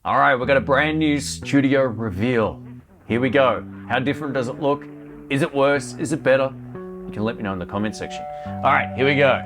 All right, we've got a brand new studio reveal. Here we go. How different does it look? Is it worse? Is it better? You can let me know in the comment section. All right, here we go.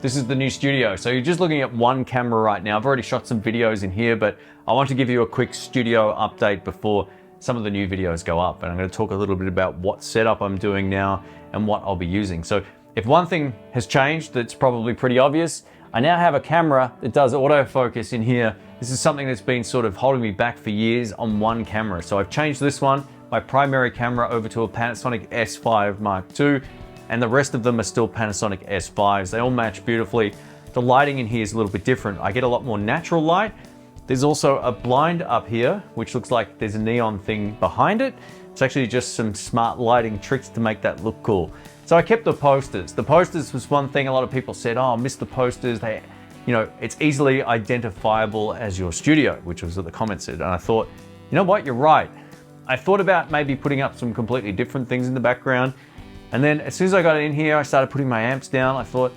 This is the new studio. So you're just looking at one camera right now. I've already shot some videos in here, but I want to give you a quick studio update before some of the new videos go up. And I'm going to talk a little bit about what setup I'm doing now and what I'll be using. So if one thing has changed that's probably pretty obvious, I now have a camera that does autofocus in here. This is something that's been sort of holding me back for years on one camera. So I've changed this one, my primary camera, over to a Panasonic S5 Mark II, and the rest of them are still Panasonic S5s. They all match beautifully. The lighting in here is a little bit different. I get a lot more natural light. There's also a blind up here, which looks like there's a neon thing behind it. It's actually just some smart lighting tricks to make that look cool. So I kept the posters. The posters was one thing a lot of people said, oh, I missed the posters. They, you know, it's easily identifiable as your studio, which was what the comment said. And I thought, you know what, you're right. I thought about maybe putting up some completely different things in the background. And then as soon as I got in here, I started putting my amps down. I thought,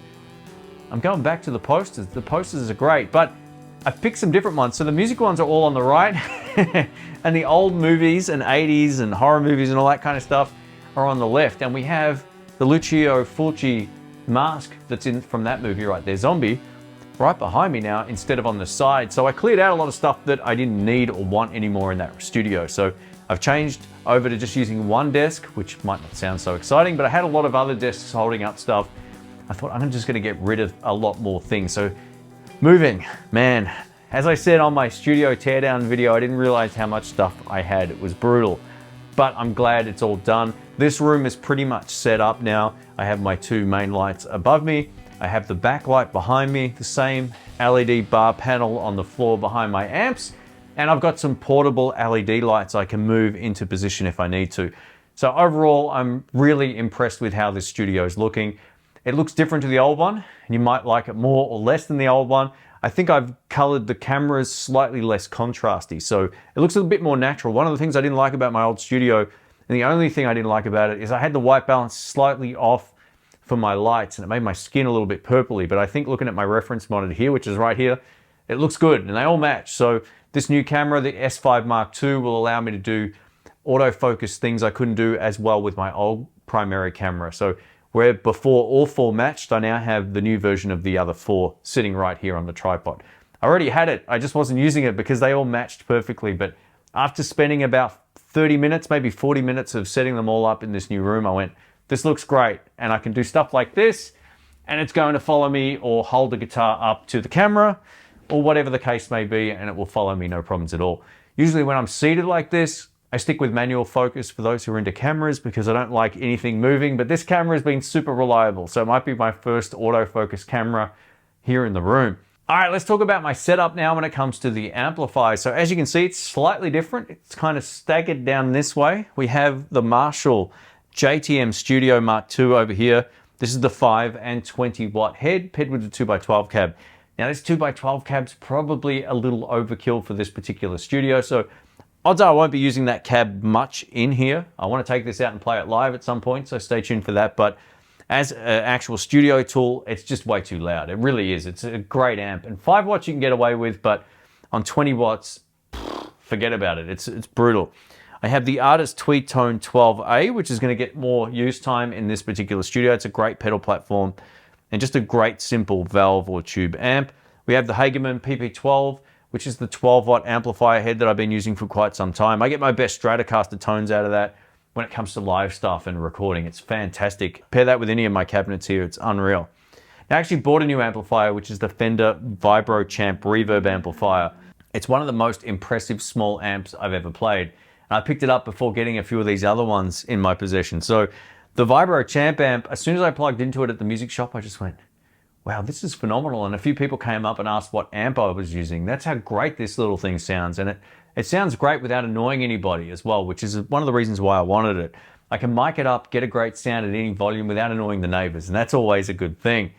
I'm going back to the posters. The posters are great, but I picked some different ones. So the music ones are all on the right and the old movies and 80s and horror movies and all that kind of stuff are on the left. And we have the Lucio Fulci mask that's in from that movie right there, Zombie, right behind me now instead of on the side. So I cleared out a lot of stuff that I didn't need or want anymore in that studio. So I've changed over to just using one desk, which might not sound so exciting, but I had a lot of other desks holding up stuff. I thought I'm just gonna get rid of a lot more things. So moving, man, as I said on my studio teardown video, I didn't realize how much stuff I had. It was brutal, but I'm glad it's all done. This room is pretty much set up now. I have my two main lights above me. I have the backlight behind me, the same LED bar panel on the floor behind my amps. And I've got some portable LED lights I can move into position if I need to. So overall, I'm really impressed with how this studio is looking. It looks different to the old one, and you might like it more or less than the old one. I think I've colored the cameras slightly less contrasty, so it looks a bit more natural. One of the things I didn't like about my old studio, and the only thing I didn't like about it, is I had the white balance slightly off for my lights, and it made my skin a little bit purpley. But I think looking at my reference monitor here, which is right here, it looks good, and they all match. So this new camera, the S5 Mark II, will allow me to do autofocus things I couldn't do as well with my old primary camera. So where before all four matched, I now have the new version of the other four sitting right here on the tripod. I already had it, I just wasn't using it because they all matched perfectly. But after spending about 30 minutes, maybe 40 minutes of setting them all up in this new room, I went, this looks great. And I can do stuff like this, and it's going to follow me or hold the guitar up to the camera or whatever the case may be, and it will follow me, no problems at all. Usually when I'm seated like this, I stick with manual focus for those who are into cameras because I don't like anything moving, but this camera has been super reliable. So it might be my first autofocus camera here in the room. All right, let's talk about my setup now when it comes to the amplifier. So as you can see, it's slightly different. It's kind of staggered down this way. We have the Marshall JTM Studio Mark II over here. This is the 5 and 20 watt head paired with the 2x12 cab. Now this 2x12 cab's probably a little overkill for this particular studio, so odds are I won't be using that cab much in here. I want to take this out and play it live at some point, so stay tuned for that. But as an actual studio tool, it's just way too loud. It really is. It's a great amp. And 5 watts you can get away with, but on 20 watts, forget about it. It's brutal. I have the Artist Tweed Tone 12A, which is going to get more use time in this particular studio. It's a great pedal platform and just a great simple valve or tube amp. We have the Hageman PP12, which is the 12 watt amplifier head that I've been using for quite some time. I get my best Stratocaster tones out of that when it comes to live stuff and recording. It's fantastic. Pair that with any of my cabinets here, it's unreal. Now, I actually bought a new amplifier, which is the Fender Vibro Champ Reverb amplifier. It's one of the most impressive small amps I've ever played. And I picked it up before getting a few of these other ones in my possession. So the Vibro Champ amp, as soon as I plugged into it at the music shop, I just went, wow, this is phenomenal. And a few people came up and asked what amp I was using. That's how great this little thing sounds. And it sounds great without annoying anybody as well, which is one of the reasons why I wanted it. I can mic it up, get a great sound at any volume without annoying the neighbors, and that's always a good thing.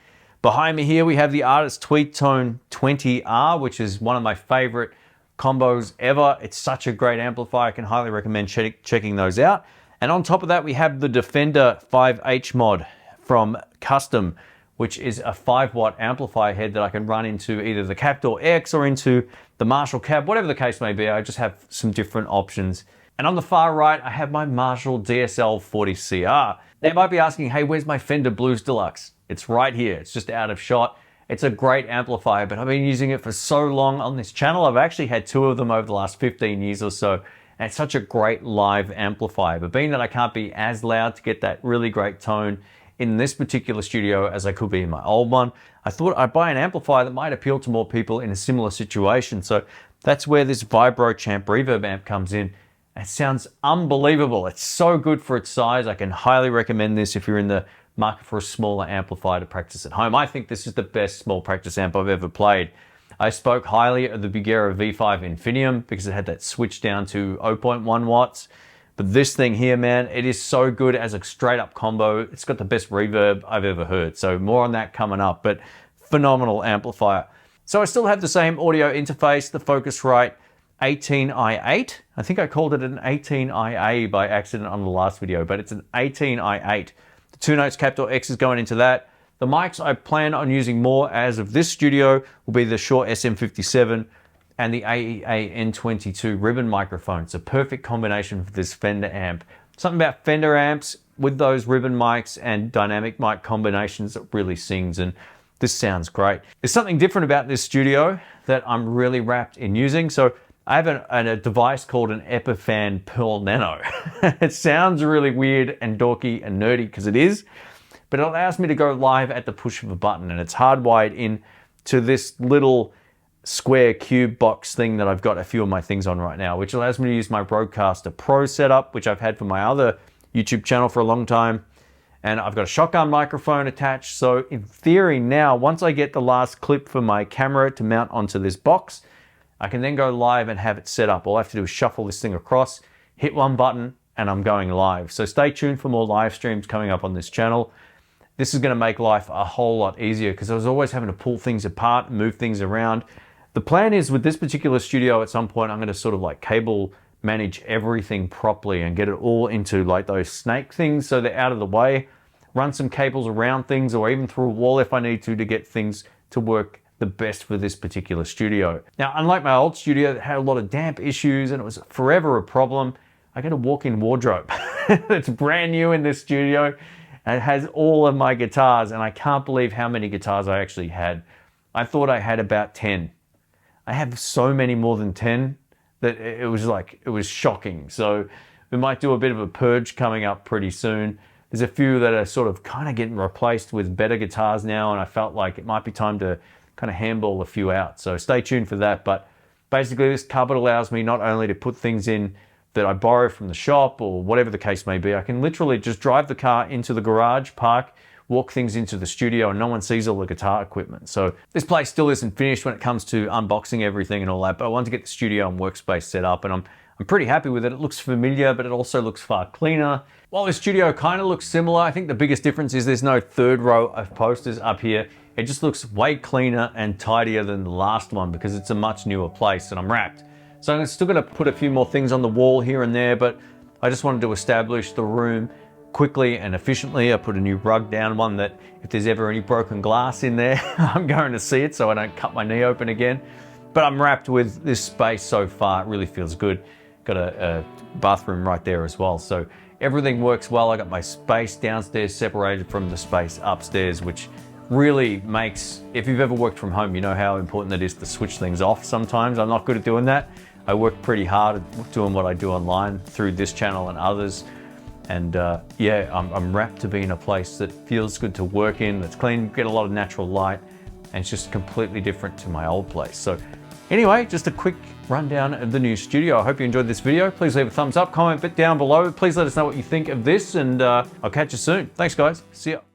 Behind me here, we have the Artist Tweed Tone 20R, which is one of my favorite combos ever. It's such a great amplifier. I can highly recommend checking those out. And on top of that, we have the Defender 5H mod from Custom, which is a 5-watt amplifier head that I can run into either the Captor X or into the Marshall cab, whatever the case may be. I just have some different options. And on the far right, I have my Marshall DSL 40CR. Now you might be asking, hey, where's my Fender Blues Deluxe? It's right here, it's just out of shot. It's a great amplifier, but I've been using it for so long on this channel. I've actually had 2 of them over the last 15 years or so. And it's such a great live amplifier. But being that I can't be as loud to get that really great tone in this particular studio as I could be in my old one, I thought I'd buy an amplifier that might appeal to more people in a similar situation. So that's where this Vibro Champ Reverb amp comes in. It sounds unbelievable. It's so good for its size. I can highly recommend this if you're in the market for a smaller amplifier to practice at home. I think this is the best small practice amp I've ever played. I spoke highly of the Bugera V5 Infinium because it had that switch down to 0.1 watts. But this thing here, man, it is so good as a straight up combo. It's got the best reverb I've ever heard. So more on that coming up, but phenomenal amplifier. So I still have the same audio interface, the Focusrite 18i8. I think I called it an 18IA by accident on the last video, but it's an 18i8. The 2 notes Captor X is going into that. The mics I plan on using more as of this studio will be the Shure SM57 and the AEA N22 ribbon microphone. It's a perfect combination for this Fender amp. Something about Fender amps with those ribbon mics and dynamic mic combinations that really sings, and this sounds great. There's something different about this studio that I'm really wrapped in using. So I have a device called an Epiphan Pearl Nano. It sounds really weird and dorky and nerdy because it is, but it allows me to go live at the push of a button, and it's hardwired in to this little square cube box thing that I've got a few of my things on right now, which allows me to use my Rodecaster Pro setup, which I've had for my other YouTube channel for a long time. And I've got a shotgun microphone attached. So in theory now, once I get the last clip for my camera to mount onto this box, I can then go live and have it set up. All I have to do is shuffle this thing across, hit one button, and I'm going live. So stay tuned for more live streams coming up on this channel. This is gonna make life a whole lot easier because I was always having to pull things apart and move things around. The plan is with this particular studio at some point, I'm gonna sort of like cable manage everything properly and get it all into like those snake things so they're out of the way, run some cables around things or even through a wall if I need to get things to work the best for this particular studio. Now, unlike my old studio that had a lot of damp issues and it was forever a problem, I got a walk-in wardrobe that's brand new in this studio and it has all of my guitars, and I can't believe how many guitars I actually had. I thought I had about 10. I have so many more than 10 that it was shocking. So we might do a bit of a purge coming up pretty soon. There's a few that are sort of kind of getting replaced with better guitars now, and I felt like it might be time to kind of handball a few out. So stay tuned for that. But basically this cupboard allows me not only to put things in that I borrow from the shop or whatever the case may be, I can literally just drive the car into the garage, park, walk things into the studio, and no one sees all the guitar equipment. So this place still isn't finished when it comes to unboxing everything and all that, but I wanted to get the studio and workspace set up, and I'm pretty happy with it. It looks familiar, but it also looks far cleaner. While the studio kind of looks similar, I think the biggest difference is there's no third row of posters up here. It just looks way cleaner and tidier than the last one because it's a much newer place, and I'm wrapped. So I'm still gonna put a few more things on the wall here and there, but I just wanted to establish the room quickly and efficiently. I put a new rug down, one that if there's ever any broken glass in there, I'm going to see it so I don't cut my knee open again. But I'm wrapped with this space so far. It really feels good. Got a bathroom right there as well. So everything works well. I got my space downstairs separated from the space upstairs, which really makes, if you've ever worked from home, you know how important it is to switch things off sometimes. I'm not good at doing that. I work pretty hard at doing what I do online through this channel and others. And yeah, I'm wrapped to be in a place that feels good to work in, that's clean, get a lot of natural light, and it's just completely different to my old place. So anyway, just a quick rundown of the new studio. I hope you enjoyed this video. Please leave a thumbs up, comment a bit down below. Please let us know what you think of this, and I'll catch you soon. Thanks guys, see ya.